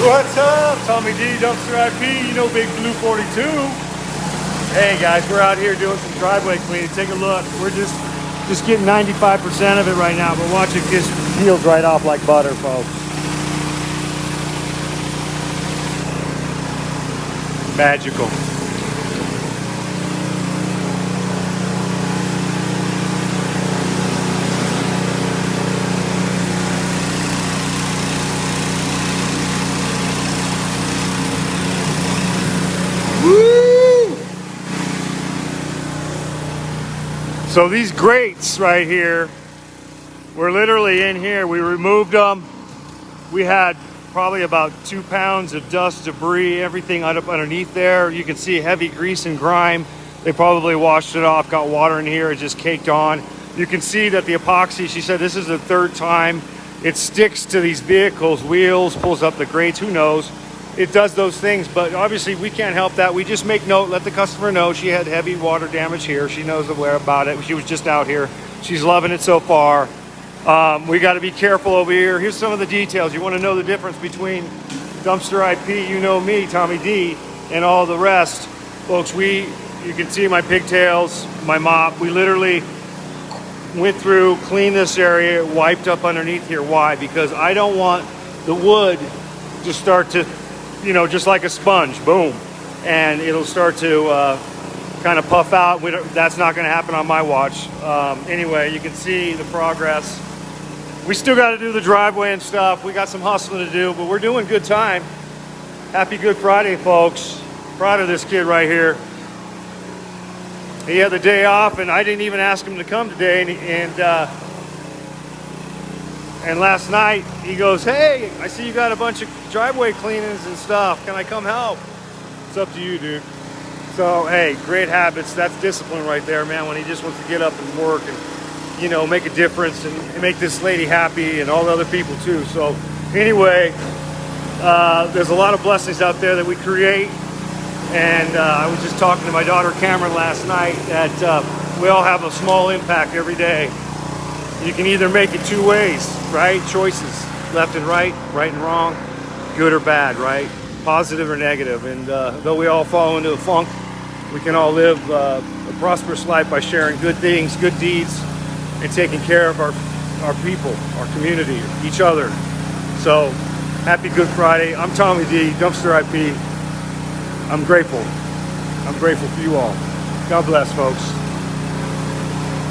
What's up? Tommy D, DumpsterIP, you know Big Blue 42. Hey guys, we're out here doing some driveway cleaning. Take a look. We're just getting 95% of it right now, but watch it just peels right off like butter, folks. Magical. Woo! So these grates right here, we're literally in here. We removed them. We had probably about 2 pounds of dust, debris, everything up underneath there. You can see heavy grease and grime. They probably washed it off, got water in here, it just caked on. You can see that the epoxy, she said this is the 3rd time. It sticks to these vehicles, wheels, pulls up the grates, who knows. It does those things, but obviously we can't help that. We just make note, let the customer know she had heavy water damage here. She knows aware about it. She was just out here. She's loving it so far. We got to be careful over here. Here's some of the details. You want to know the difference between DumpsterIP, you know me, Tommy D, and all the rest. Folks, you can see my pigtails, my mop. We literally went through, cleaned this area, wiped up underneath here. Why? Because I don't want the wood to start to, you know, just like a sponge, boom, and it'll start to kind of puff out. That's not going to happen on my watch. Anyway, you can see the progress. We still got to do the driveway and stuff. We got some hustling to do, but we're doing good time. Happy Good Friday, folks. Proud of this kid right here. He had the day off, and I didn't even ask him to come today. And last night, he goes, hey, I see you got a bunch of driveway cleanings and stuff. Can I come help? It's up to you, dude. So, hey, great habits. That's discipline right there, man, when he just wants to get up and work and, you know, make a difference and make this lady happy and all the other people, too. So, anyway, there's a lot of blessings out there that we create. And I was just talking to my daughter, Cameron, last night that we all have a small impact every day. You can either make it 2 ways, right? Choices, left and right and wrong, good or bad, right? Positive or negative. And though we all fall into a funk, we can all live a prosperous life by sharing good things, good deeds, and taking care of our people, our community, each other. So, happy Good Friday. I'm Tommy D, DumpsterIP. I'm grateful. I'm grateful for you all. God bless, folks.